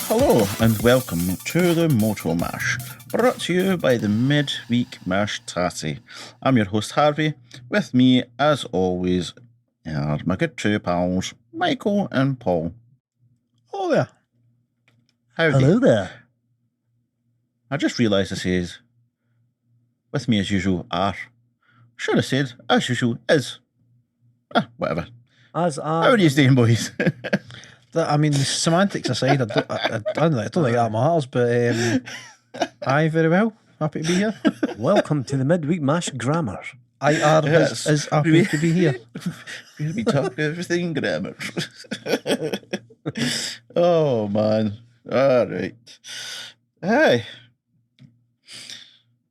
Hello and welcome to the Moto Mash, brought to you by the Midweek Mashed Tattie. I'm your host Harvey. With me, as always, are my good two pals, Michael and Paul. Oh there. Howdy. Hello there. I just realised I says, with me as usual are. Should have said, as usual is. Whatever. As How are you doing, boys? I mean, the semantics aside, I don't think that matters, but aye, very well. Happy to be here. Welcome to the Midweek Mash Grammar. I are Yes. is happy to be here. We'll be talking everything grammar. Oh, man. All right. Hey.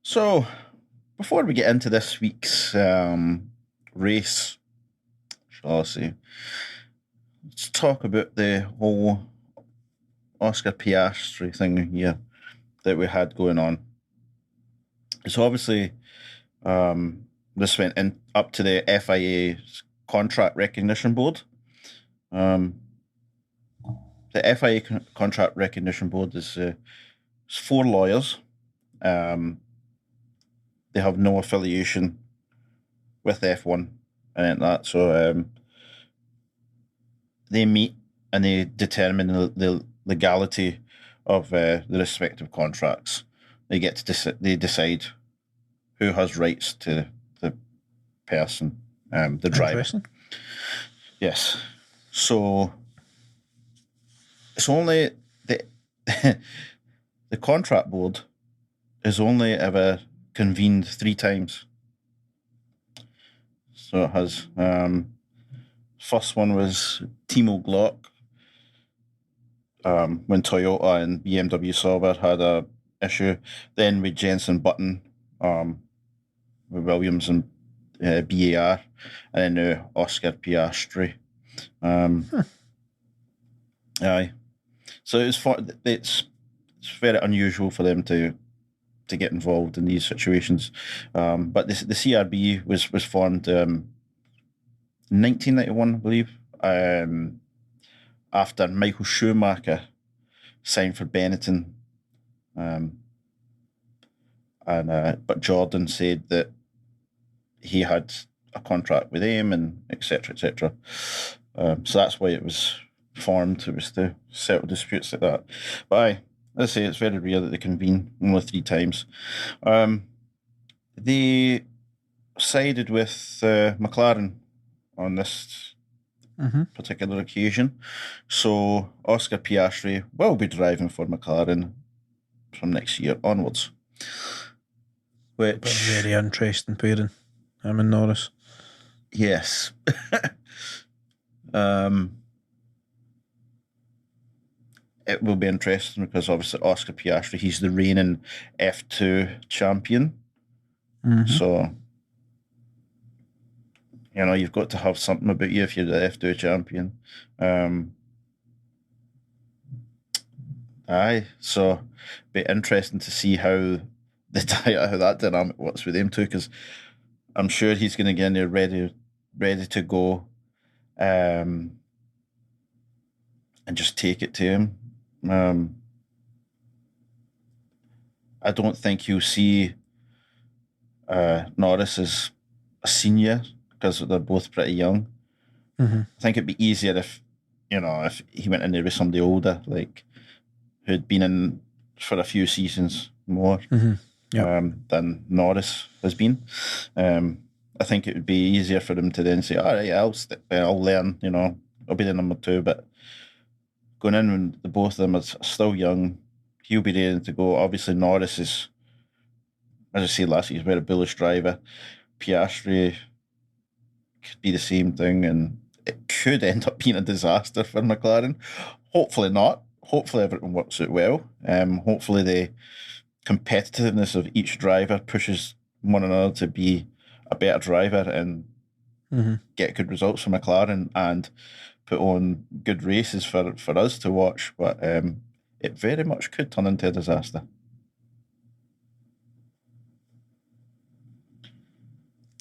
So, before we get into this week's race, shall I say, let's talk about the whole Oscar Piastri thing here that we had going on. So obviously, this went up to the FIA's Contract Recognition Board. The FIA Contract Recognition Board is 4 lawyers. They have no affiliation with F1 and that, so they meet and they determine the legality of the respective contracts. They get to they decide who has rights to the person, the driver. Interesting. Yes. So it's only the the contract board is only ever convened 3 times. So it has first one was Timo Glock, when Toyota and BMW Sauber had a issue. Then with Jenson Button, with Williams and BAR, and then now Oscar Piastri. Aye. So it's very unusual for them to get involved in these situations. But the CRB was formed in 1991, I believe, after Michael Schumacher signed for Benetton. But Jordan said that he had a contract with him and etc. etc. So that's why it was formed. It was to settle disputes like that. But let's say it's very rare that they convene only 3 times. They sided with McLaren on this particular occasion. So Oscar Piastri will be driving for McLaren from next year onwards. Which Very interesting pairing, him and Norris. Yes. It will be interesting because obviously Oscar Piastri, he's the reigning F2 champion. So, you know, you've got to have something about you if you're the F2 champion. So be interesting to see how that dynamic works with them too, because I'm sure he's going to get in there ready to go, and just take it to him. I don't think you'll see Norris as a senior because they're both pretty young. I think it'd be easier if he went in there with somebody older, like who'd been in for a few seasons more than Norris has been. I think it would be easier for them to then say, all right, I'll learn, I'll be the number 2, but going in when the both of them are still young, he'll be ready to go. Obviously, Norris is, as I said last week, he's a very bullish driver. Piastri could be the same thing, and it could end up being a disaster for McLaren. Hopefully not. Hopefully everything works out well. Hopefully the competitiveness of each driver pushes one another to be a better driver and get good results for McLaren and put on good races for us to watch. But it very much could turn into a disaster.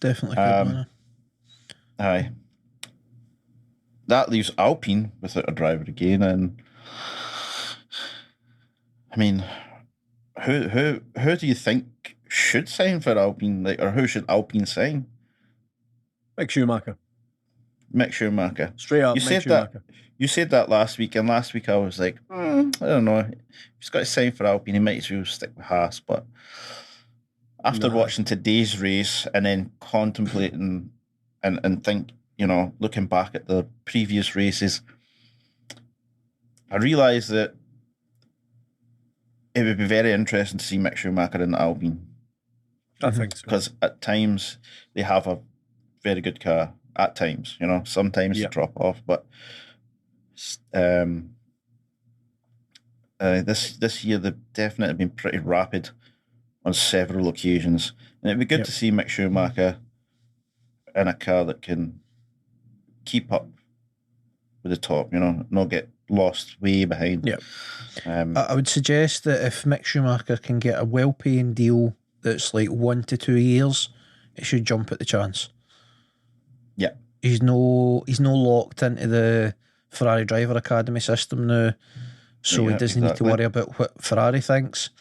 Definitely could. Aye. That leaves Alpine without a driver again, and I mean, who do you think should sign for Alpine? Like, or who should Alpine sign? Mick Schumacher. Mick Schumacher. Straight up, You Mick said Schumacher. that. You said that last week, and last week I was like, I don't know. If he's got to sign for Alpine, he might as well stick with Haas. But after watching today's race and then contemplating and think, looking back at the previous races, I realised that it would be very interesting to see Mick Schumacher in Alpine. I think so. Because at times they have a very good car. At times, sometimes they drop off, but this year they've definitely been pretty rapid on several occasions, and it'd be good to see Mick Schumacher in a car that can keep up with the top, not get lost way behind. I would suggest that if Mick Schumacher can get a well-paying deal that's like 1 to 2 years, it should jump at the chance. Yeah. He's no locked into the Ferrari Driver Academy system now, so he doesn't need to worry about what Ferrari thinks.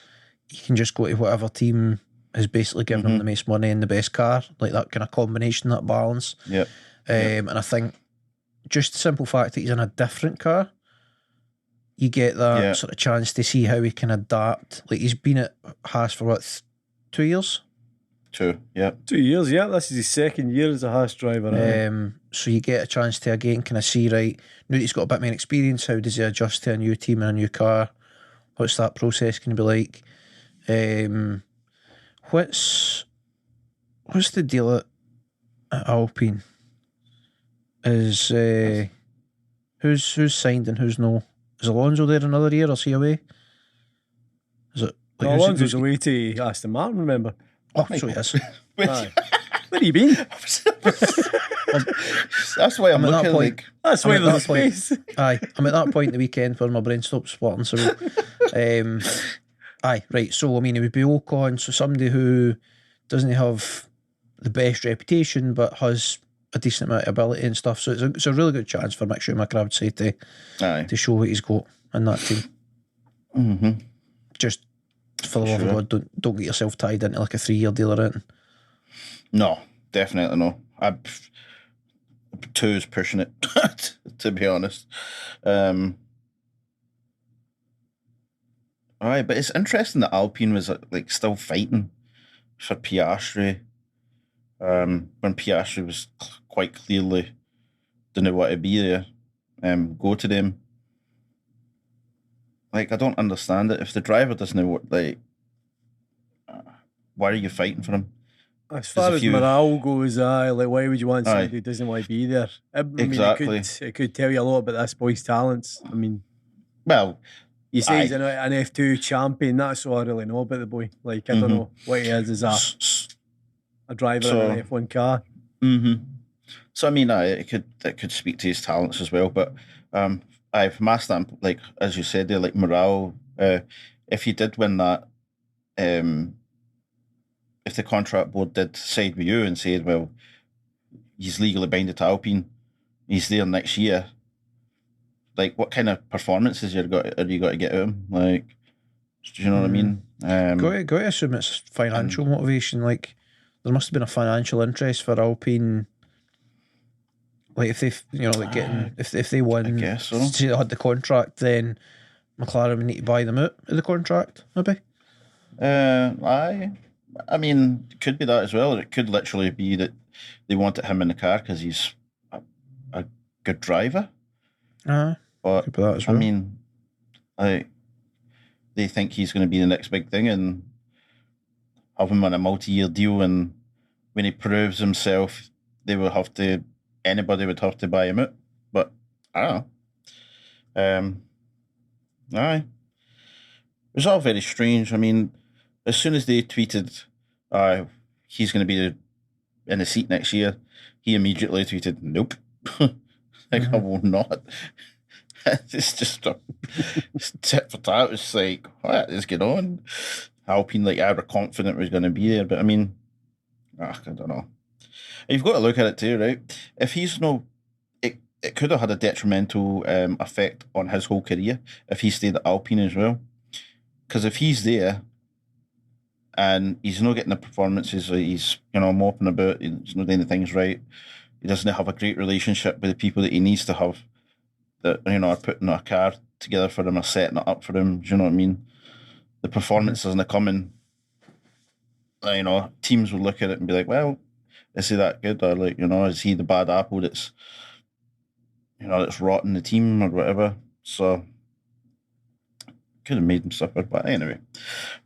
He can just go to whatever team is basically giving him the most money and the best car, like that kind of combination, that balance. And I think just the simple fact that he's in a different car, you get that sort of chance to see how he can adapt. Like, he's been at Haas for what, 2 years? 2, yeah. 2 years, yeah. This is his second year as a Haas driver. So you get a chance to again kind of see, right, now that he's got a bit more experience, how does he adjust to a new team and a new car? What's that process going to be like? What's the deal at Alpine? Is who's signed and who's no? Is Alonso there another year or is he away? Is it like, Alonso's away to Aston Martin, remember? Oh, so he is. Aye. Where have you been? That's why I'm at that looking point. like. That's why there's a space. Aye, I'm at that point in the weekend where my brain stops working. So, aye, right. So, I mean, it would be Ocon, so somebody who doesn't have the best reputation but has a decent amount of ability and stuff. So it's a really good chance for Mick Schumacher, I would say, to show what he's got in that team. Just for the love of God, don't get yourself tied into like a 3-year deal or anything. No, definitely no. 2 is pushing it, to be honest. But it's interesting that Alpine was like still fighting for Piastri when Piastri was quite clearly didn't want to be there. Go to them. Like, I don't understand it. If the driver doesn't know what, like, why are you fighting for him? As far as morale goes, like, why would you want somebody who doesn't want to be there? I mean, it could tell you a lot about this boy's talents. I mean, well, you say he's an F2 champion. That's all I really know about the boy. Like, I don't know what he is as a driver in an F1 car. So I mean, it could speak to his talents as well. But I've masked that, like as you said there, like morale. If he did win that, if the contract board did side with you and said, well, he's legally bound to Alpine, he's there next year, like, what kind of performances are you got to get out of him? Like, do you know what I mean? Got to assume it's financial motivation. Like, there must have been a financial interest for Alpine. Like, if they, like getting, if they won, I guess so. Say they had the contract, then McLaren would need to buy them out of the contract, maybe. I mean, it could be that as well, or it could literally be that they wanted him in the car because he's a good driver. But could be that as well. I mean, they think he's going to be the next big thing and have him on a multi-year deal, and when he proves himself, anybody would have to buy him out. But I don't know. It was all very strange. I mean, as soon as they tweeted, he's going to be in the seat next year, he immediately tweeted, nope. Like, I will not. It's just tit for tat. It's like, what is going on? Alpine, like, I were confident was going to be there, but I mean, I don't know. You've got to look at it too, right? If he's it could have had a detrimental effect on his whole career if he stayed at Alpine as well. Because if he's there and he's not getting the performances, he's moping about, he's not doing the things right, he doesn't have a great relationship with the people that he needs to have, that are putting a car together for him or setting it up for him. Do you know what I mean? The performance isn't coming. Teams will look at it and be like, well, is he that good? Or is he the bad apple that's rotting the team or whatever? So could have made him suffer, but anyway,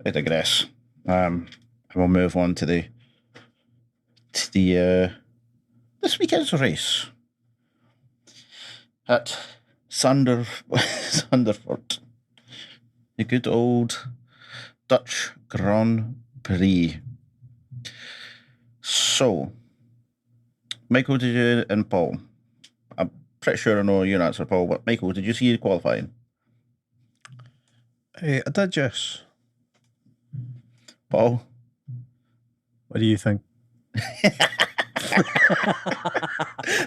I digress. We'll move on to the this weekend's race at Sanderford, the good old Dutch Grand Prix. So, Michael, did you, and Paul, I'm pretty sure I know your answer, Paul, but Michael, did you see qualifying? I did, yes. Paul? What do you think?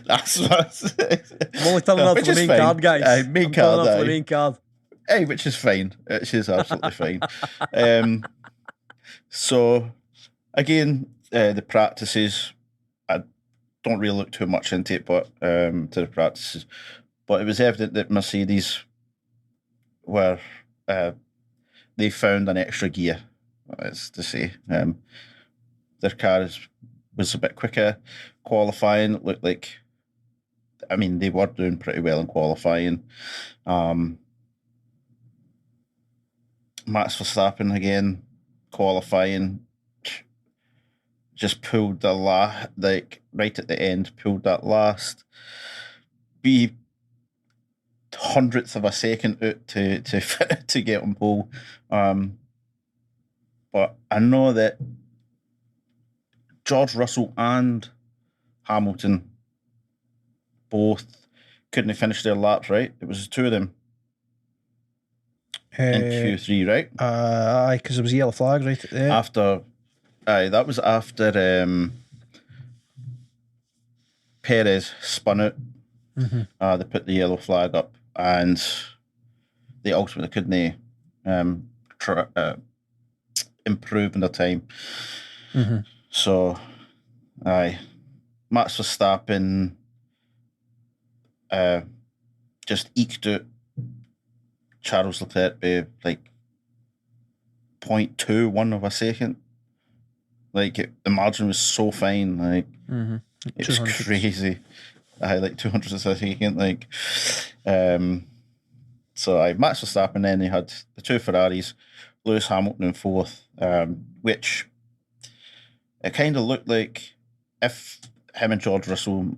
That's what I'm only turning up for the main card, guys. Main card, for the main card. Hey, which is fine. Which is absolutely fine. So, again, the practices, I don't really look too much into it, but to the practices. But it was evident that Mercedes were they found an extra gear, as to say. Their car was a bit quicker. Qualifying looked like, they were doing pretty well in qualifying. Max Verstappen again, qualifying, just pulled the right at the end, pulled that last be hundredth of a second out to get on pole. But I know that George Russell and Hamilton both couldn't finish their laps, right? It was the two of them in Q3, right? Aye, because it was a yellow flag right at the end. That was after Perez spun out. Mm-hmm. They put the yellow flag up, and they ultimately couldn't improve in the time. Mm-hmm. So, Max Verstappen just eked out Charles Leclerc by 0.21 of a second. The margin was so fine. Mm-hmm. It was crazy. 200 a second. So Max Verstappen, then they had the two Ferraris, Lewis Hamilton in fourth, which it kind of looked like if him and George Russell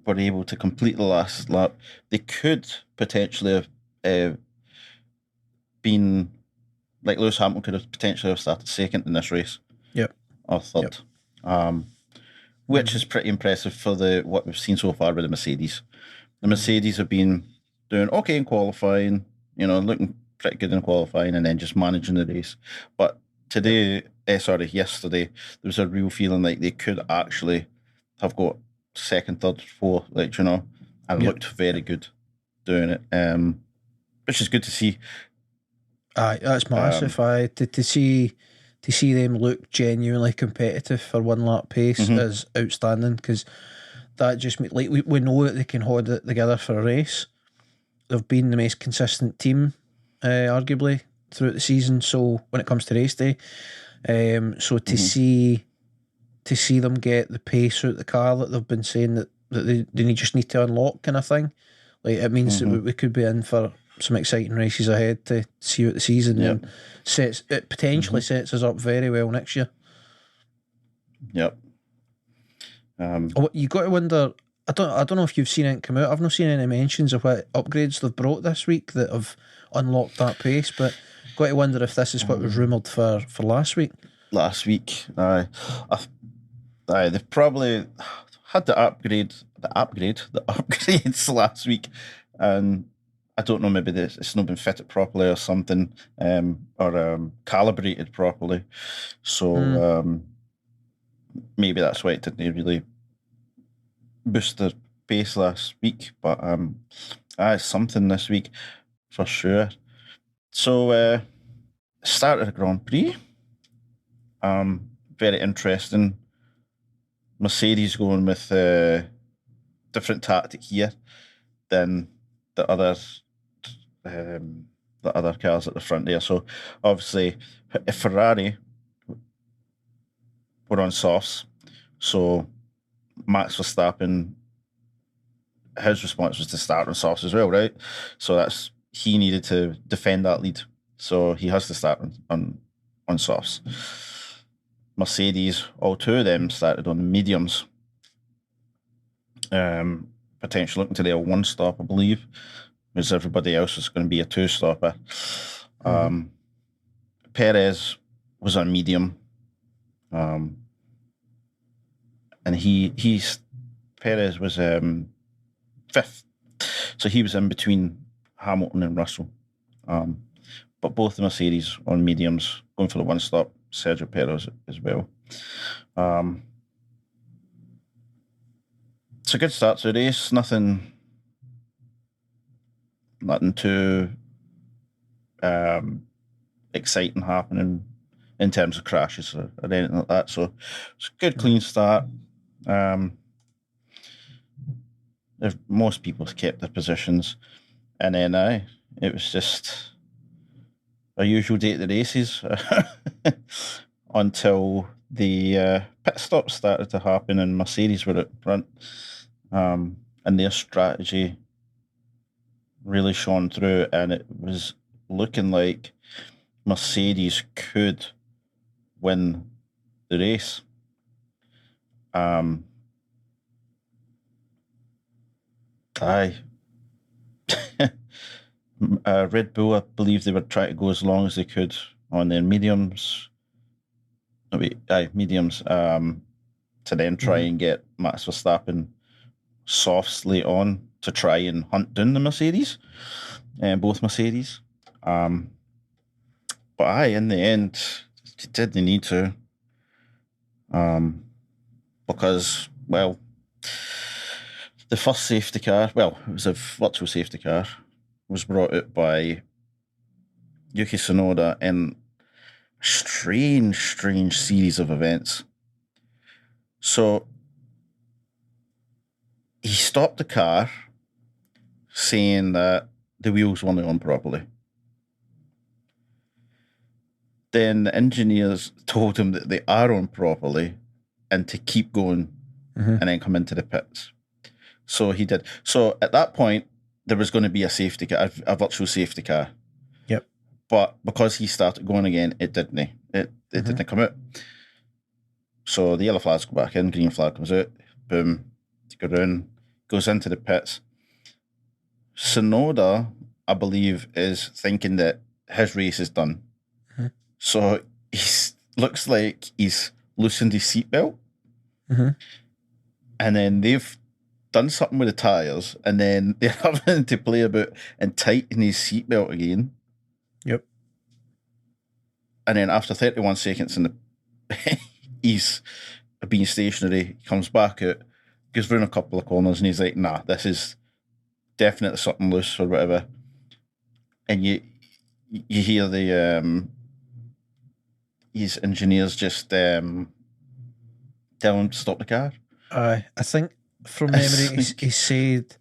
were able to complete the last lap, they could potentially have been, Lewis Hamilton could have potentially have started second in this race. Yep. Or third. Yep. Which is pretty impressive for what we've seen so far with the Mercedes. The Mercedes have been doing okay in qualifying, looking pretty good in qualifying, and then just managing the race. But yesterday, there was a real feeling like they could actually have got second, third, fourth, and looked very good doing it, which is good to see. Aye, that's massive. To see them look genuinely competitive for one lap pace is outstanding, because that just we know that they can hold it together for a race. They've been the most consistent team, arguably, throughout the season. So when it comes to race day, so to see them get the pace out the car that they've been saying that they just need to unlock, kind of thing, it means that we could be in for some exciting races ahead to see out the season, and potentially sets us up very well next year. Yep. You got to wonder. I don't know if you've seen it come out. I've not seen any mentions of what upgrades they've brought this week that have unlocked that pace, but got to wonder if this is what was rumoured for last week. Last week, they've probably had the upgrades last week, and I don't know, maybe it's not been fitted properly or something, or calibrated properly. So maybe that's why it didn't really boost the pace last week. But it's something this week for sure. So Started a Grand Prix. Very interesting. Mercedes going with different tactic here than the other cars at the front there. So obviously, if Ferrari were on softs, so Max Verstappen, his response was to start on softs as well, right? So he needed to defend that lead, so he has to start on softs. Mercedes, all two of them started on mediums. Potentially looking to their one stop, I believe, because everybody else was going to be a two stopper. Perez was on medium, and Perez was fifth, so he was in between Hamilton and Russell. But both the Mercedes on mediums, going for the one stop. Sergio Perez as well. It's a good start to the race. Nothing too exciting happening in terms of crashes or anything like that. So it's a good, clean start. Most people kept their positions, and then it was just a usual day at the races until the pit stops started to happen and Mercedes were at front, and their strategy really shone through, and it was looking like Mercedes could win the race. Red Bull, I believe they were trying to go as long as they could on their mediums. Mediums, to then try and get Max Verstappen softly on to try and hunt down the Mercedes, both Mercedes. But in the end, they didn't need to, because, well, the first safety car, it was a virtual safety car, was brought out by Yuki Tsunoda in a strange series of events. So he stopped the car saying that the wheels weren't on properly. Then the engineers told him that they are on properly and to keep going and then come into the pits. So he did. So at that point, there was going to be a safety car, a virtual safety car. Yep. But because he started going again, it didn't. It didn't come out. So the yellow flags go back in, green flag comes out, boom, go round, goes into the pits. Tsunoda, I believe, is thinking that his race is done. So he looks like he's loosened his seatbelt. And then they've done something with the tyres, and then they're having to play about and tighten his seatbelt again. Yep. And then after 31 seconds, he's being stationary, he comes back out, goes round a couple of corners, and he's like, nah, this is definitely something loose or whatever. And you hear the his engineers just tell him to stop the car. I think from memory he said,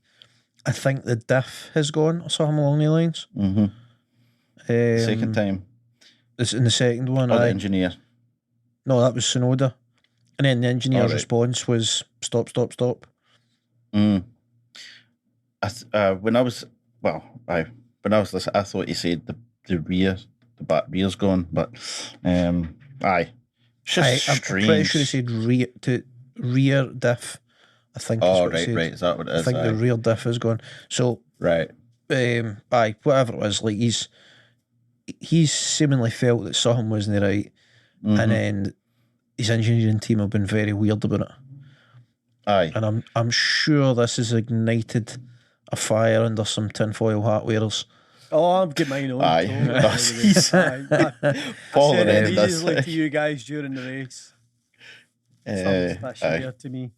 I think the diff has gone or something along the lines. Second time. It's in the second one. The engineer. No, that was Tsunoda. And then the engineer's response was stop. When I was listening, I thought he said the back rear's gone, but I'm pretty sure he said rear diff. I think. Right. Is that what it is? I think the rear diff is gone. So right. Whatever it was, like he's seemingly felt that something wasn't right, and then his engineering team have been very weird about it. And I'm sure this has ignited a fire under some tinfoil hat wearers. Oh, I'll get mine on. I said it easily to you guys during the race. Something special to me.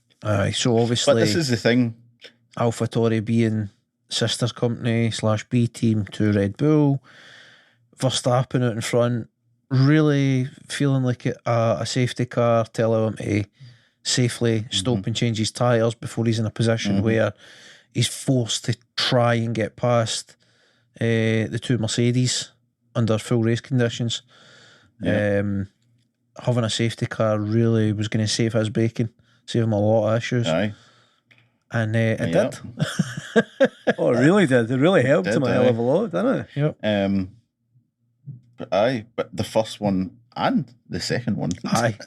So obviously, but this is the thing. AlphaTauri being sister company / B team to Red Bull, Verstappen out in front, really feeling like a safety car telling him to safely stop and change his tyres before he's in a position where he's forced to try and get past the two Mercedes under full race conditions. Having a safety car really was going to save his braking, save him a lot of issues. Aye. And it did. Oh, it really did. It really helped him a hell of a lot, didn't it? Yep. But the first one and the second one. Aye.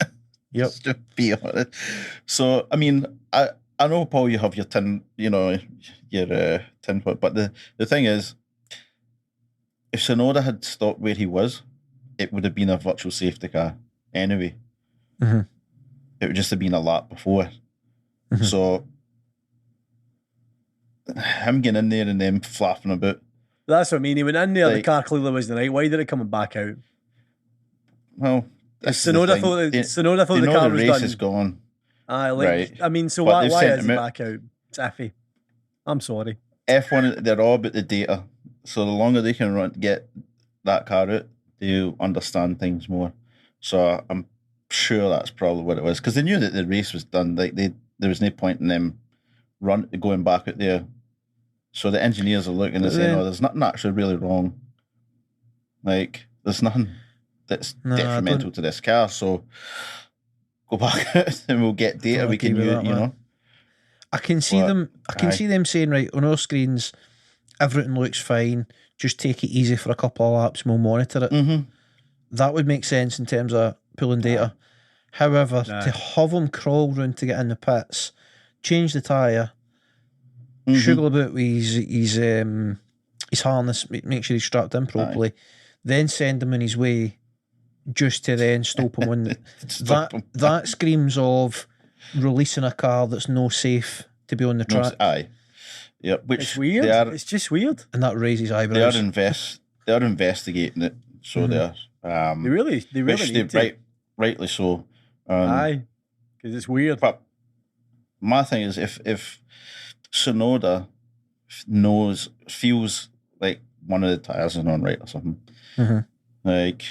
Yep. Just to be honest. So, I mean, I know, Paul, you have your tin, your tin foot, but the thing is, if Tsunoda had stopped where he was, it would have been a virtual safety car anyway. It would just have been a lap before. So, him getting in there and them flapping about. That's what I mean. He went in there, the car clearly wasn't right. Why did it come back out? Well, Sonoda thought the car was done. The race is gone. Aye, right. I mean, so why is it back out? It's iffy. I'm sorry. F1, they're all about the data. So the longer they can get that car out, they'll understand things more. So I'm sure that's probably what it was. Because they knew that the race was done. Like there was no point in them going back out there. So the engineers are looking and saying, there's nothing actually really wrong. Like, there's nothing that's detrimental to this car. So go back out and we'll get data. We can use, I can see them. I can see them saying, right, on our screens, everything looks fine. Just take it easy for a couple of laps and we'll monitor it. That would make sense in terms of pulling data. However, to have him crawl round to get in the pits, change the tyre, sugar about with his harness, make sure he's strapped in properly, then send him on his way just to then stop him when that screams of releasing a car that's no safe to be on the track. Which it's weird. It's just weird. And that raises eyebrows. They are investigating it, so they are. They really need to. Rightly so. Because it's weird. But my thing is, if Tsunoda feels like one of the tires is on right or something, like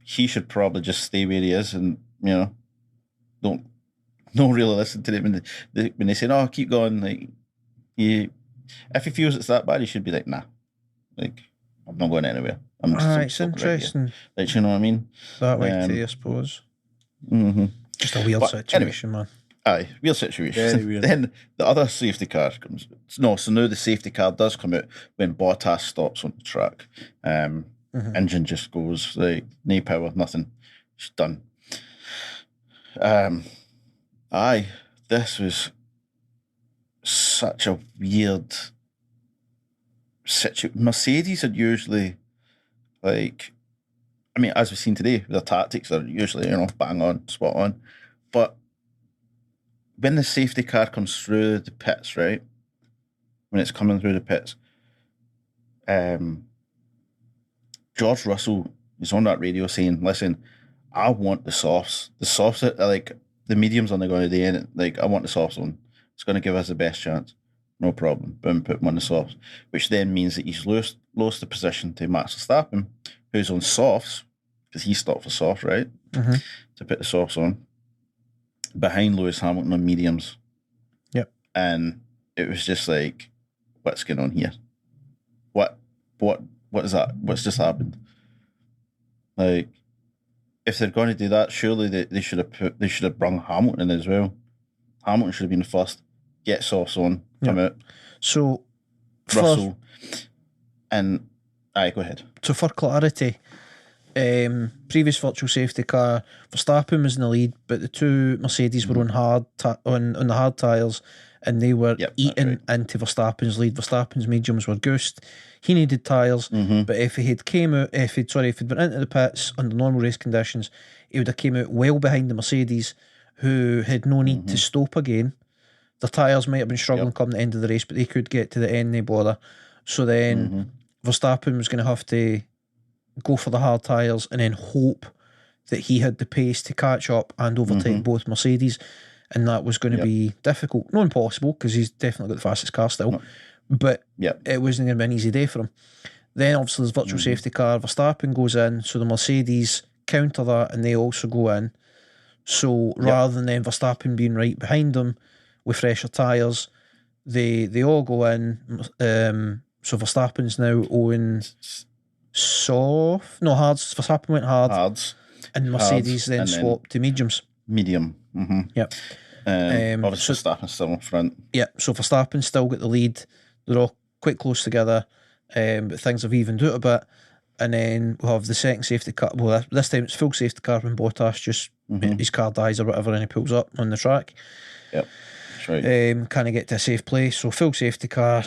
he should probably just stay where he is and don't really listen to them when they say, "Oh, keep going." Like if he feels it's that bad, he should be like, "Nah, like I'm not going anywhere." It's interesting. Like, you know what I mean? That way too, I suppose. Just a weird situation, man. Aye, weird situation. Very weird. Then the other safety car comes. So now the safety car does come out when Bottas stops on the track. Engine just goes like no power, nothing. It's done. This was such a weird situation. Mercedes are usually like, I mean, as we've seen today, their tactics are usually bang on, spot on, but when the safety car comes through the pits, right? When it's coming through the pits, George Russell is on that radio saying, "Listen, I want the softs. The softs are like the mediums aren't going to do anything. Like I want the softs on. It's going to give us the best chance. No problem. Boom, put him on the softs." Which then means that he's lost the position to Max Verstappen, who's on softs because he stopped for soft, right? To put the softs on. Behind Lewis Hamilton on mediums. Yep. And it was just like, what's going on here? What is that? What's just happened? Like, if they're going to do that, surely they should have brung Hamilton in as well. Hamilton should have been the first. Get softs on, come out. So Russell and go ahead. So for clarity, previous virtual safety car, Verstappen was in the lead, but the two Mercedes were on on the hard tyres, and they were eating into Verstappen's lead. Verstappen's mediums were goosed. He needed tyres, but if he'd been into the pits under normal race conditions, he would have came out well behind the Mercedes, who had no need to stop again. The tyres might have been struggling come the end of the race, but they could get to the end, no bother. So then Verstappen was going to have to go for the hard tyres and then hope that he had the pace to catch up and overtake both Mercedes, and that was going to be difficult. Not impossible, because he's definitely got the fastest car still, but it wasn't going to be an easy day for him. Then obviously there's virtual safety car, Verstappen goes in, so the Mercedes counter that and they also go in. So rather than then Verstappen being right behind them with fresher tyres, they all go in. So Verstappen's now owing hards. Verstappen went hards. And Mercedes then swapped to mediums. Medium. Mm-hmm. Yep. Obviously, Verstappen's still in front. Yeah, so Verstappen's still got the lead. They're all quite close together, but things have evened out a bit. And then we'll have the second safety car. Well, this time it's full safety car when Bottas just his car dies or whatever and he pulls up on the track. Yep, that's right. Kind of get to a safe place. So full safety car,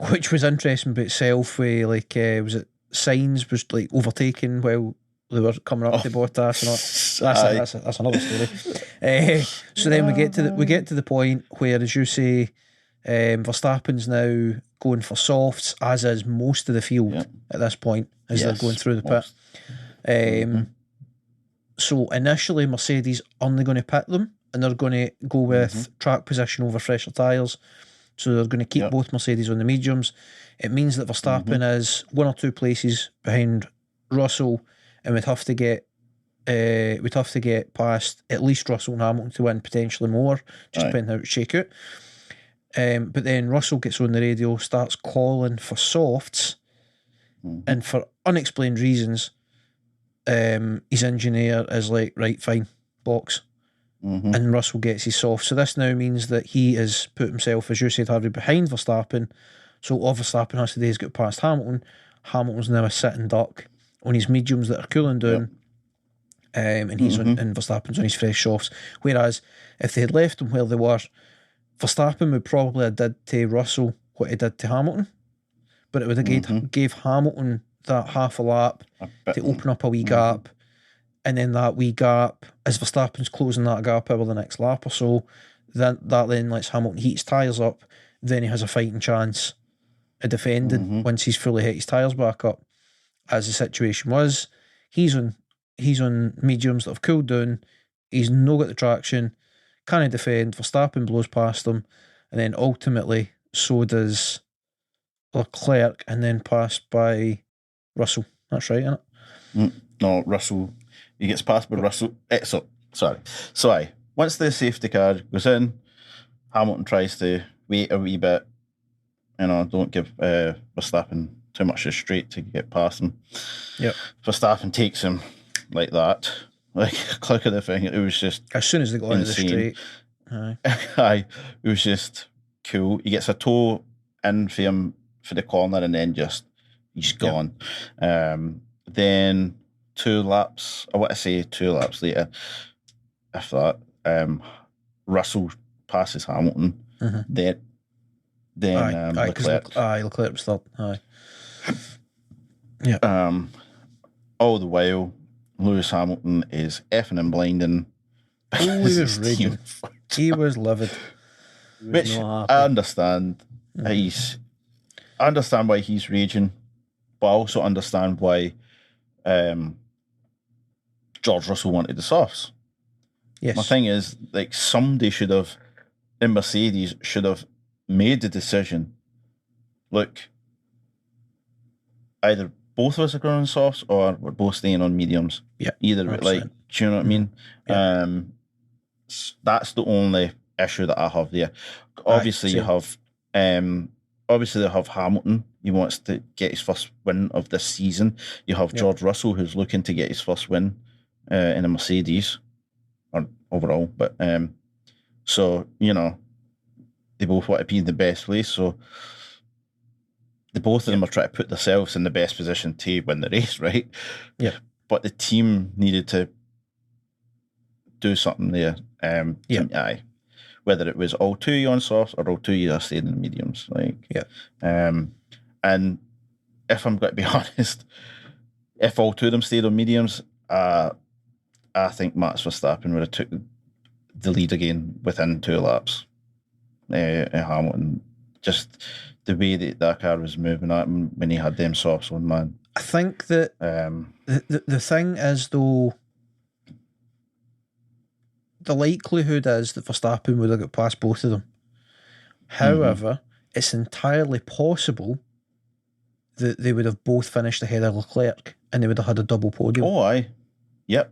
which was interesting by itself. Where was it Sainz was like overtaking while they were coming up to Bottas and all. That's another story. So then we get to the point where, as you say, Verstappen's now going for softs, as is most of the field at this point as they're going through the pit. So initially Mercedes only going to pit them and they're going to go with track position over fresher tyres. So they're going to keep both Mercedes on the mediums. It means that Verstappen is 1 or 2 places behind Russell, and we'd have to get past at least Russell and Hamilton to win, potentially more, just depending how it shake out. But then Russell gets on the radio, starts calling for softs, and for unexplained reasons, his engineer is like, right, fine, box. And Russell gets his soft. So this now means that he has put himself, as you said, Harvey, behind Verstappen. So all Verstappen has to do is get past Hamilton. Hamilton's now a sitting duck on his mediums that are cooling down. And he's on, and Verstappen's on his fresh softs. Whereas if they had left them where they were, Verstappen would probably have did to Russell what he did to Hamilton, but it would have gave Hamilton that half a lap to open up a wee gap, and then that wee gap, as Verstappen's closing that gap over the next lap or so, that then lets Hamilton heat his tyres up, then he has a fighting chance of defending once he's fully hit his tyres back up. As the situation was, he's on mediums that have cooled down, he's no got the traction, can't defend, Verstappen blows past him, and then ultimately so does Leclerc, and then passed by Russell. That's right, isn't it? No, Russell. He gets passed by Russell. Sorry. Once the safety car goes in, Hamilton tries to wait a wee bit. Don't give Verstappen too much of a straight to get past him. Yep. Verstappen takes him like that. Like a click of the thing. It was just as soon as they got into the straight. Aye. It was just cool. He gets a toe in for him for the corner and then he's gone. Then 2 laps later, if that, Russell passes Hamilton. Then Leclerc. Leclerc was third. Aye. Yeah. All the while, Lewis Hamilton is effing and blinding. Oh, he was raging. He was livid. Which I understand. I understand why he's raging, but I also understand why George Russell wanted the softs. Yes. My thing is, like, somebody in Mercedes should have made the decision. Look, either both of us are going on softs or we're both staying on mediums. Yeah. Either, 100%. Like, do you know what I mean? Yeah. That's the only issue that I have there. Obviously, they have Hamilton. He wants to get his first win of this season. You have George Russell, who's looking to get his first win in a Mercedes, or overall. But so they both want to be in the best place. So the both of them are trying to put themselves in the best position to win the race, right? Yeah. But the team needed to do something there. Whether it was all 2 on softs or all 2 are staying in mediums. And if I'm going to be honest, if all 2 of them stayed on mediums, I think Max Verstappen would have took the lead again within 2 laps. Hamilton, just the way that car was moving at him when he had them softs on, man. I think that the thing is, though, the likelihood is that Verstappen would have got past both of them. However, it's entirely possible they would have both finished ahead of Leclerc, and they would have had a double podium. Oh, aye. Yep.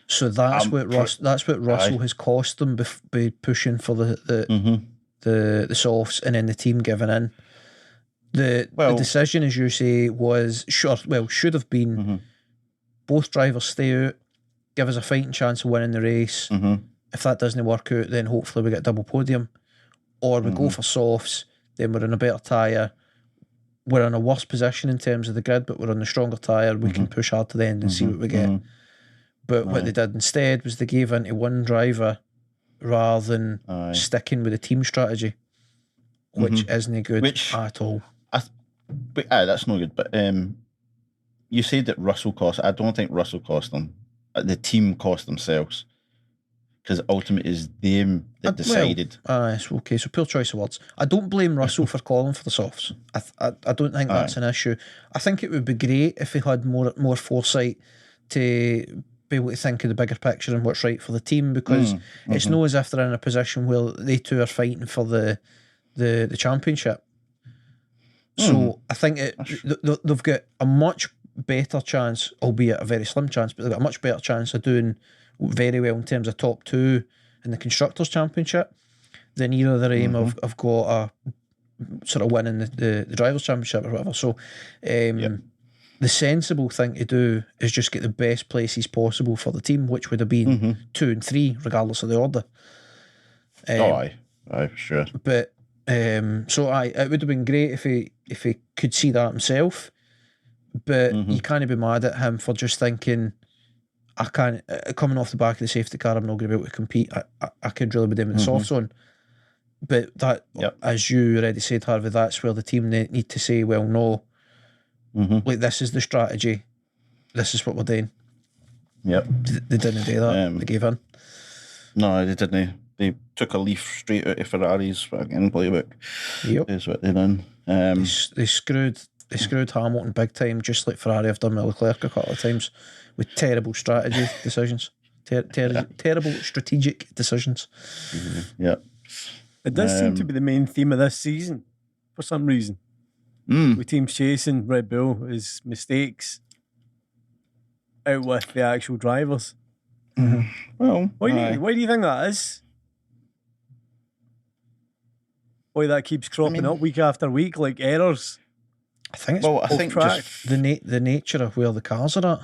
So that's what Russell has cost them by pushing for the softs, and then the team giving in. The decision, as you say, should have been both drivers stay out, give us a fighting chance of winning the race. If that doesn't work out, then hopefully we get a double podium, or we go for softs. Then we're in a better tyre. We're in a worse position in terms of the grid, but we're on the stronger tyre. We can push hard to the end and see what we get. But what they did instead was they gave in to one driver rather than sticking with the team strategy, which isn't good at all. That's no good. But you said that Russell cost. I don't think Russell cost them. The team cost themselves, because ultimately it's them that decided. Okay, so poor choice of words. I don't blame Russell for calling for the softs. I don't think that's an issue. I think it would be great if he had more foresight to be able to think of the bigger picture and what's right for the team, because it's not as if they're in a position where they two are fighting for the championship. So I think they've got a much better chance, albeit a very slim chance, but they've got a much better chance of doing very well in terms of top two in the Constructors' Championship than either their aim of got a sort of winning the Drivers' Championship or whatever. So the sensible thing to do is just get the best places possible for the team, which would have been 2 and 3, regardless of the order. Aye, for sure. But it would have been great if he could see that himself. But you can't be mad at him for just thinking, I can't, coming off the back of the safety car, I'm not going to be able to compete. I could really be doing with the soft zone. But that, as you already said, Harvey, that's where the team need to say, well, no, like, this is the strategy, this is what we're doing. Yep. They didn't do that. They gave in. No, they didn't. They took a leaf straight out of Ferrari's fucking playbook. Yep. Is what they done. They screwed Hamilton big time, just like Ferrari have done with Leclerc a couple of times, with terrible strategy decisions. Terrible strategic decisions. Yeah. It does seem to be the main theme of this season, for some reason. With teams chasing Red Bull is mistakes out with the actual drivers. Well, why do you think that is? Why that keeps cropping up week after week, like errors? I think it's just the nature of where the cars are at.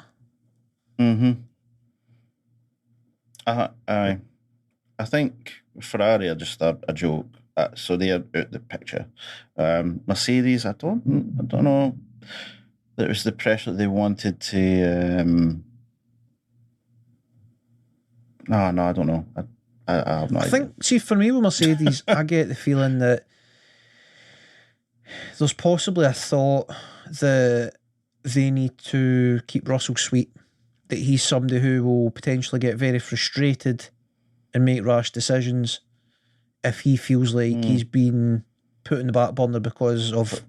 I think Ferrari are just a joke. So they are out the picture. Mercedes, I don't know. There was the pressure they wanted to. No, I don't know. I have no idea. I think, see, for me with Mercedes, I get the feeling that there's possibly a thought that they need to keep Russell sweet, that he's somebody who will potentially get very frustrated and make rash decisions if he feels like he's been put in the back burner because of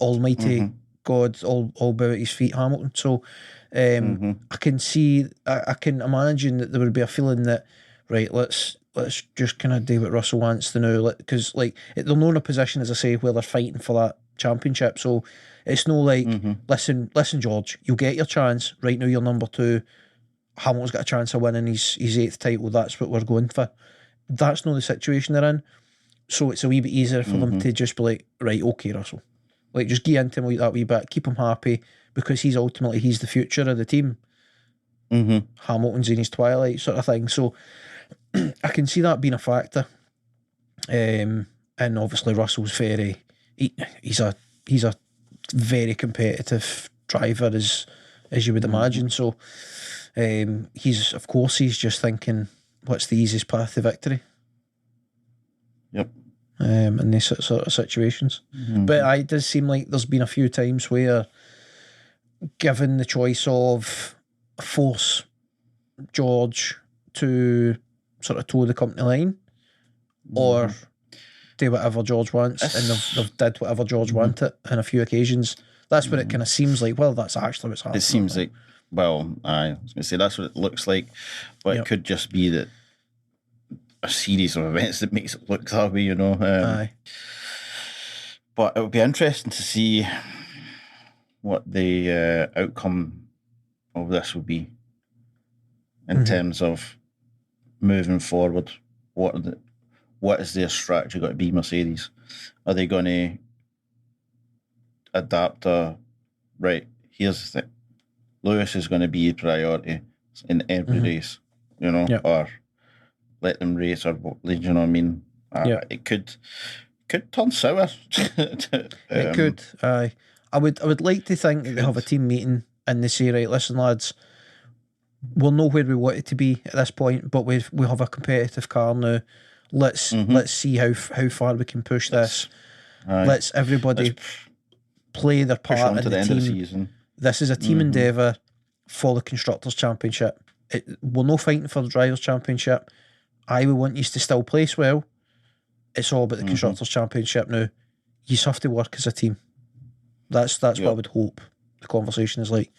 almighty God all about his feet, Hamilton. So I can see, I can imagine that there would be a feeling that, right, let's just kind of do what Russell wants to know, because like they're not in a position, as I say, where they're fighting for that championship. So it's no like, listen, George, you'll get your chance. Right now, you're number 2. Hamilton's got a chance of winning his 8th title. That's what we're going for. That's not the situation they're in. So it's a wee bit easier for them to just be like, right, okay, Russell, like just give into him that wee bit, keep him happy, because he's the future of the team. Hamilton's in his twilight, sort of thing. So I can see that being a factor. And obviously Russell's he's a very competitive driver, as you would imagine. So he's just thinking, what's the easiest path to victory? Yep. In these sort of situations. But it does seem like there's been a few times where, given the choice of force George to sort of toe the company line, or do whatever George wants, and they've did whatever George wanted on a few occasions. That's what it kind of seems like. Well, that's actually what's happening. It seems like, well, I was going to say that's what it looks like, but it could just be that a series of events that makes it look that way, you know. But it would be interesting to see what the outcome of this would be in terms of moving forward. What is their strategy going to be, Mercedes? Are they going to adapt right, here's the thing. Lewis is going to be a priority in every race, or let them race, or you know what I mean? It could turn sour. It could. I would like to think that they have a team meeting and they say, right, listen, lads, we'll know where we want it to be at this point, but we have a competitive car now. Let's see how far we can push this. Let's everybody play their part in the team. Of the season. This is a team endeavour for the Constructors' Championship. We're no fighting for the Drivers' Championship. I would want you to still place well. It's all about the Constructors' Championship now. You have to work as a team. That's what I would hope the conversation is like.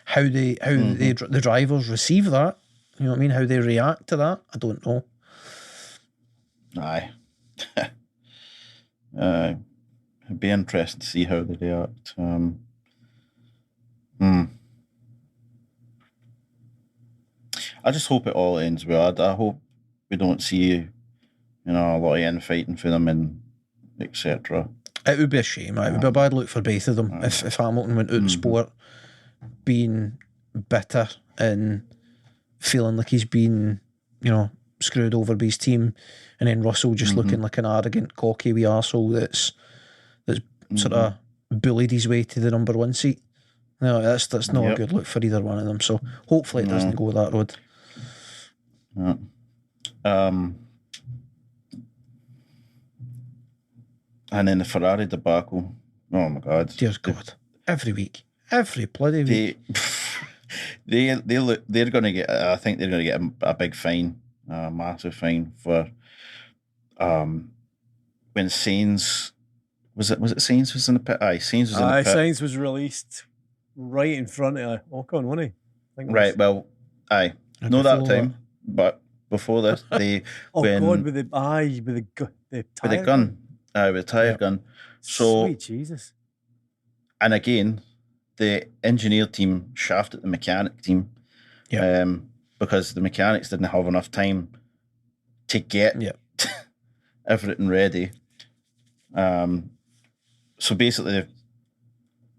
How the drivers receive that, you know what I mean? How they react to that, I don't know. Aye. It'd be interesting to see how they react. I just hope it all ends well. I hope we don't see, a lot of infighting for them and etc. It would be a shame. It would be a bad look for both of them if Hamilton went out in sport being bitter and feeling like he's been, screwed over by his team, and then Russell just looking like an arrogant, cocky wee arsehole that's sort of bullied his way to the number 1 seat. No, that's not a good look for either one of them. So hopefully it doesn't go that road. And then the Ferrari debacle. Oh my God! Dear God! Every week, every bloody week. They're going to get. I think they're going to get a big fine, a massive fine for when Sainz was it Sainz was in the pit. Sainz was in the pit. Sainz was released right in front of Ocon, wasn't he? Right. Well, no that time, but before this, they with the gun. With the tyre gun. So, sweet Jesus. And again, the engineer team shafted the mechanic team because the mechanics didn't have enough time to get everything ready. So basically, they've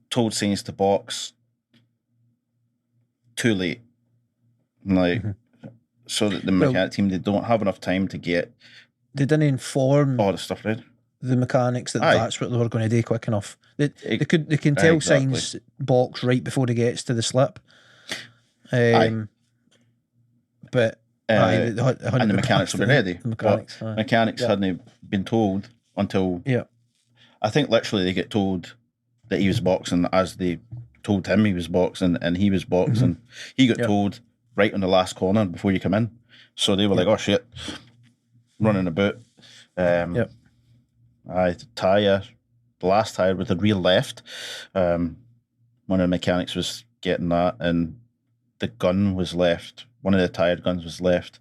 told Sainz to box too late. So that the mechanic team, they don't have enough time to get... They didn't inform... all the stuff ready. The mechanics that's what they were going to do quick enough. They can tell Sainz box right before he gets to the slip. But and the mechanics will be ready. The mechanics hadn't been told until I think literally they get told that he was boxing as they told him he was boxing, and he was boxing. He got told right on the last corner before you come in. So they were like, oh shit, running about. The tyre, the last tyre with the rear left, one of the mechanics was getting that, and the gun was left, one of the tyre guns was left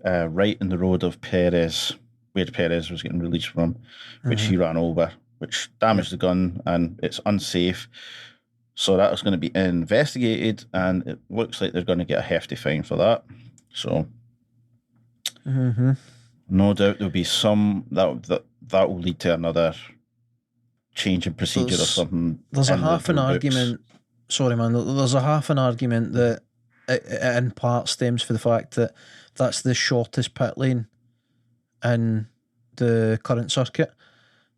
right in the road of Perez, where Perez was getting released from, which he ran over, which damaged the gun, and it's unsafe. So that was going to be investigated, and it looks like they're going to get a hefty fine for that. So no doubt there'll be some that will lead to another change in procedure or something. There's a half an argument. Sorry, man. There's a half an argument that it in part stems for the fact that that's the shortest pit lane in the current circuit,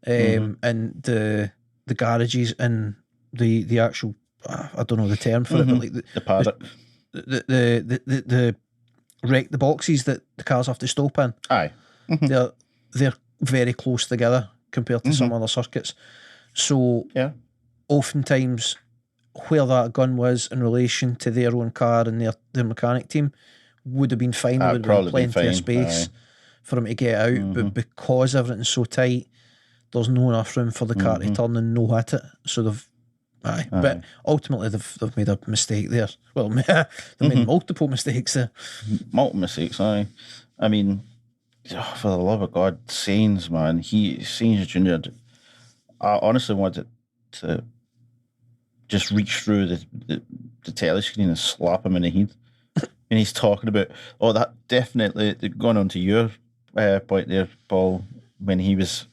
and the garages and the actual I don't know the term for it, but like the paddock, the boxes that the cars have to stop in. They're very close together compared to some other circuits. So oftentimes where that gun was in relation to their own car and their mechanic team would have been fine. There would have been plenty of space for them to get out, but because everything's so tight, there's no enough room for the car to turn and no hit it. So they've but ultimately they've made a mistake there. Well, they've made multiple mistakes there. Multiple mistakes, I mean, for the love of God, Sainz, man, Sainz Jr., I honestly wanted to just reach through the telescreen and slap him in the head. And he's talking about, that definitely, going on to your point there, Paul, when he was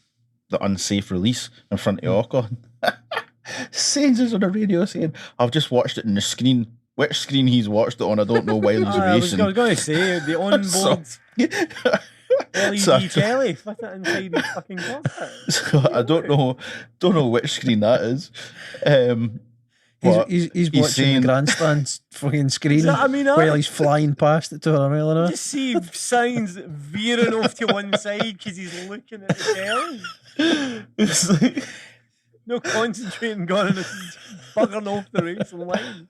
the unsafe release in front of Ocon. Sainz on the radio saying, I've just watched it in the screen. Which screen he's watched it on, I don't know while he's racing. I was going to say, the onboard LED telly, fit it inside his fucking cockpit. So I don't know which screen that is. He's watching saying, the grandstand fucking screen while he's flying past it to her mailing. Just see signs veering off to one side because he's looking at the telly. It's like, no concentrating, going and buggering off the racing line.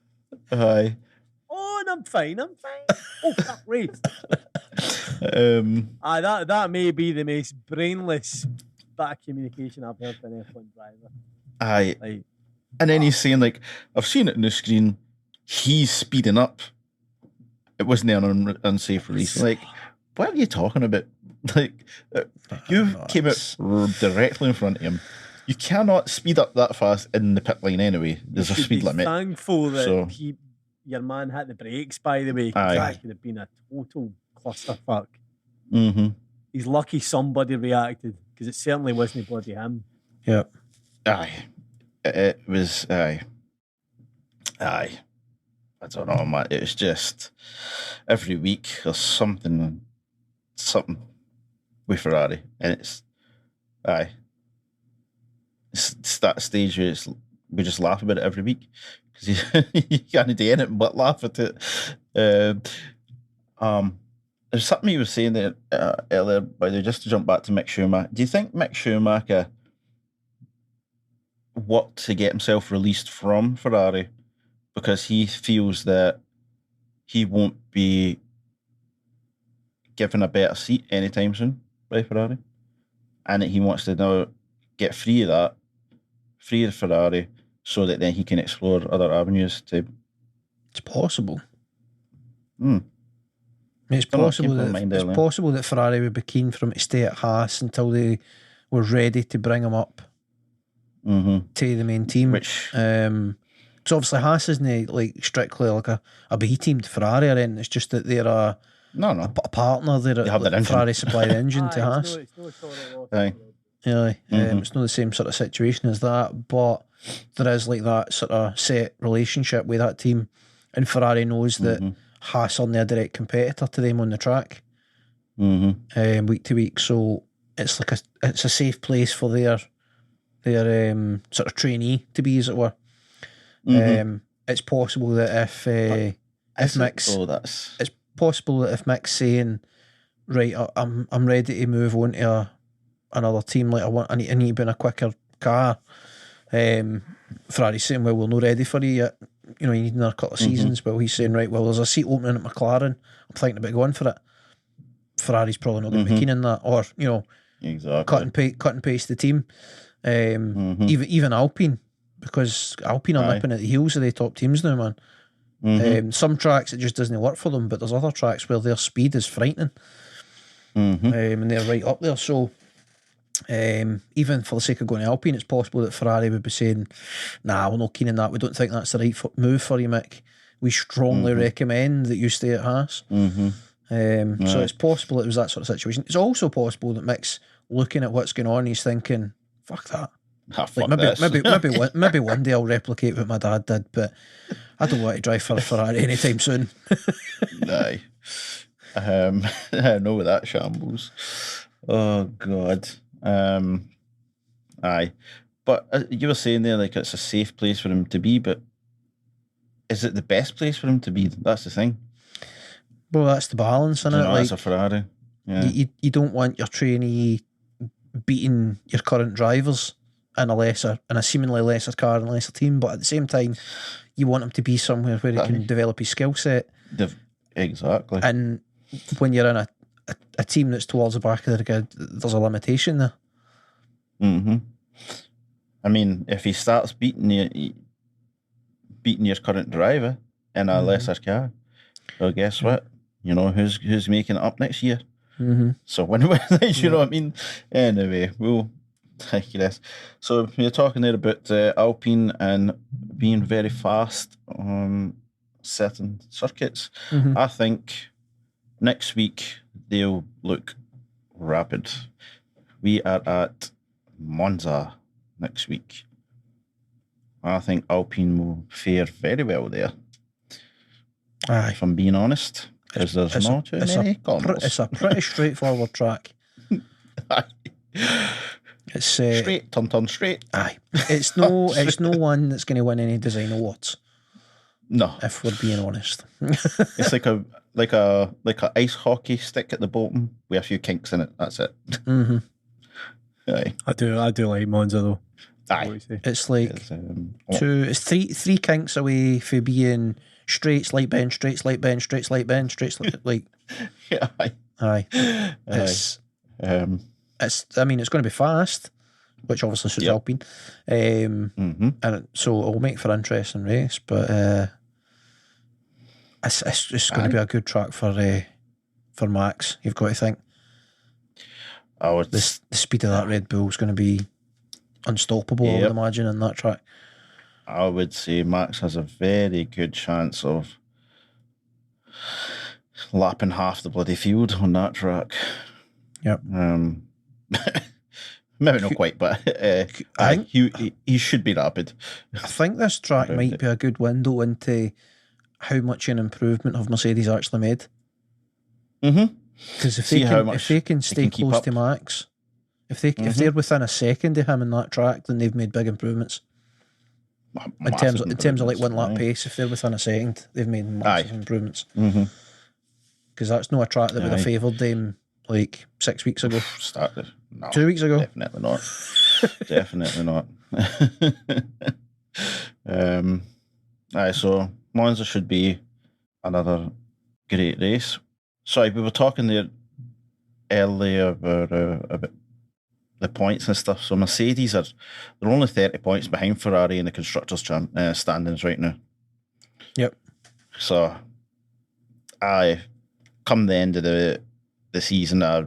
Aye. Oh, and I'm fine. Oh, fuck, race. That may be the most brainless bit of communication I've heard from an F1 driver. Aye. Like, and then he's saying, like, I've seen it on the screen. He's speeding up. It wasn't an unsafe release. Like, what are you talking about? Like, you came out directly in front of him. You cannot speed up that fast in the pit lane anyway. There's a speed limit. Thankful that your man hit the brakes, by the way. That could have been a total clusterfuck. Mm-hmm. He's lucky somebody reacted, because it certainly wasn't bloody him. Yeah. Aye. It was, aye. I don't know, man. It was just, every week there's something with Ferrari. And it's that stage where we just laugh about it every week. Because you can't do anything but laugh at it. There's something you were saying there earlier, by the way, just to jump back to Mick Schumacher. Do you think Mick Schumacher worked to get himself released from Ferrari because he feels that he won't be given a better seat anytime soon by Ferrari, and that he wants to now get free of Ferrari, so that then he can explore other avenues to... It's possible. It's possible that Ferrari would be keen for him to stay at Haas until they were ready to bring him up to the main team. Which... so obviously Haas isn't like strictly like a B team to Ferrari or anything. It's just that they're a partner. They have their Ferrari supply the engine to Haas. It's not the same sort of situation as that, but there is like that sort of set relationship with that team, and Ferrari knows that Haas are a direct competitor to them on the track, week to week. So it's like it's a safe place for their sort of trainee to be, as it were. It's possible that if Mick's, it's possible that if Mick's saying, right, I'm ready to move on to another team, like I need to be in a quicker car. Ferrari's saying, well, we're not ready for you yet. You know, you need another couple of seasons. Well, he's saying, right, well, there's a seat opening at McLaren. I'm thinking about going for it. Ferrari's probably not going to be keen on that, or cut and paste the team. Even Alpine, because Alpine are nipping at the heels of the top teams now, man. Some tracks it just doesn't work for them, but there's other tracks where their speed is frightening, and they're right up there. So even for the sake of going to Alpine, it's possible that Ferrari would be saying, nah, we're not keen on that, we don't think that's the right move for you, Mick. We strongly recommend that you stay at Haas. So it's possible it was that sort of situation. It's also possible that Mick's looking at what's going on and he's thinking, fuck that. Maybe one day I'll replicate what my dad did, but I don't want to drive for a Ferrari anytime soon. Aye. I know that shambles. Oh God. Aye. But you were saying there, like, it's a safe place for him to be, but is it the best place for him to be? That's the thing. Well, that's the balance, isn't it? Like, it's a Ferrari. Yeah. You don't want your trainee beating your current drivers in a seemingly lesser car and lesser team, but at the same time, you want him to be somewhere where he can develop his skill set. Exactly. And when you're in a team that's towards the back of the grid, there's a limitation there. I mean, if he starts beating your current driver in a lesser car, well, guess what? You know who's making it up next year. So when you know what I mean. Anyway, we'll Thank you, Les. So you're talking there about Alpine and being very fast on certain circuits. Mm-hmm. I think next week they'll look rapid. We are at Monza next week. I think Alpine will fare very well there. Aye. If I'm being honest, because there's not too many corners. It's a pretty straightforward track. It's straight, turn straight. Aye, it's no one that's going to win any design awards. No, if we're being honest, it's like a ice hockey stick at the bottom with a few kinks in it. That's it. Mm-hmm. Aye. I do like Monza though. Aye. It's like it's three kinks away for being straight, slight bend, straight, slight bend, straight, slight bend, straight, like. Yeah, aye. It's I mean, it's going to be fast, which obviously suits Alpine, and so it'll make for an interesting race. But it's going to be a good track for Max. You've got to think. The speed of that Red Bull is going to be unstoppable. I would imagine in that track. I would say Max has a very good chance of lapping half the bloody field on that track. Yep. Maybe not quite, but I think he should be rapid. I think this track might be a good window into how much an improvement have Mercedes actually made. Mm-hmm. Because if they can stay close to Max, if they're within a second of him in that track, then they've made big improvements. In terms of like 1 lap pace, if they're within a second, they've made massive improvements. Because that's not a track that would have favoured them like 6 weeks ago. No, 2 weeks ago. Definitely not. Definitely not. So Monza should be another great race. Sorry, we were talking there earlier about the points and stuff. So Mercedes they're only 30 points behind Ferrari in the constructors' standings right now. Yep. So come the end of the season, I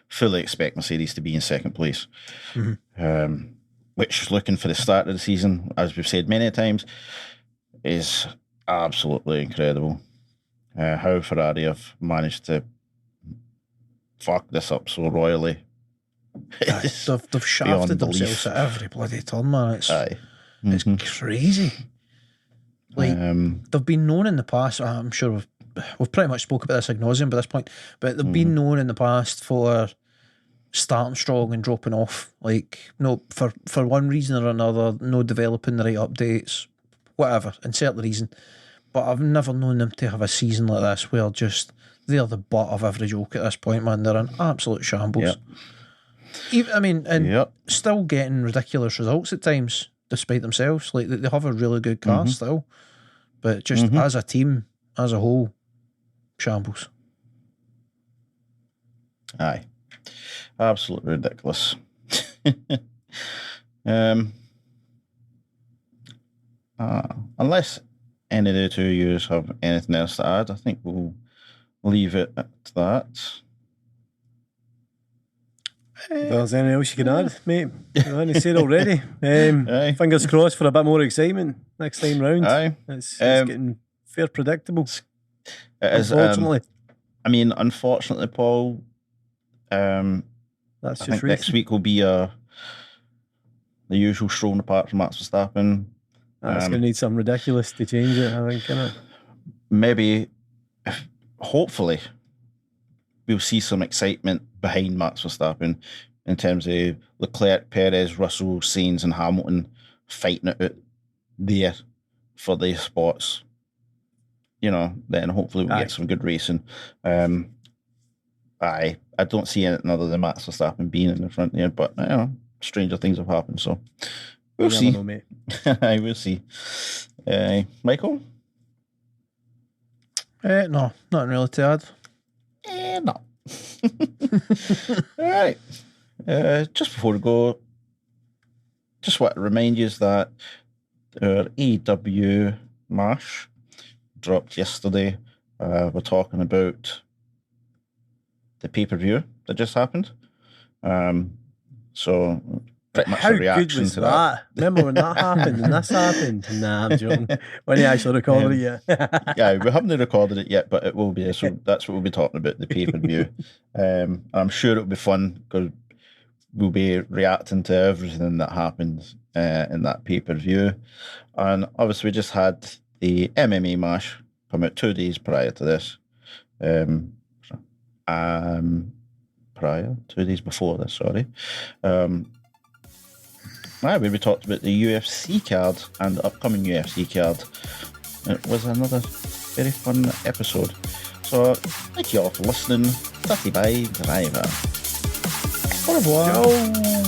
fully expect Mercedes to be in second place. Which, looking for the start of the season, as we've said many times, is absolutely incredible. How Ferrari have managed to fuck this up so royally. They've shafted themselves at every bloody turn, man. It's crazy. Like, they've been known in the past, I'm sure we've pretty much spoke about this ad nauseum by this point, but they've been known in the past for starting strong and dropping off. Like, no, for one reason or another, no developing the right updates, whatever, insert the reason. But I've never known them to have a season like this where they're the butt of every joke at this point, man. They're an absolute shambles. Still getting ridiculous results at times, despite themselves. Like, they have a really good car still, but just as a team, as a whole, shambles. Aye. Absolutely ridiculous. Unless any of the two of you have anything else to add, I think we'll leave it at that. If there's anything else you can add, mate, you said already. Fingers crossed for a bit more excitement next time round. It's getting fair predictable. It is, unfortunately. Unfortunately, Paul. That's I think next week will be the usual strolling apart from Max Verstappen. It's going to need something ridiculous to change it, I think, innit? Maybe, hopefully, we'll see some excitement behind Max Verstappen in terms of Leclerc, Perez, Russell, Sainz and Hamilton fighting it out there for the spots. Then hopefully we'll get some good racing. I don't see anything other than Max Verstappen being in the front there, but stranger things have happened, so we'll see. Know, mate. I will see. Michael? No, nothing really to add. No. All right. Just before we go, just want to remind you that our EW Mash dropped yesterday. We're talking about the pay-per-view that just happened. So pretty much How a good reaction was to that? Remember when that happened and this happened? Nah, I'm joking. When he actually recorded it, yeah. Yeah, we haven't recorded it yet, but it will be. So that's what we'll be talking about, the pay-per-view. I'm sure it'll be fun because we'll be reacting to everything that happens in that pay-per-view. And obviously we just had the MMA Mash come out 2 days prior to this. 2 days before this, sorry. Where we talked about the UFC card and the upcoming UFC card. It was another very fun episode. So thank you all for listening. Tattie by Driver. Au revoir. Ciao.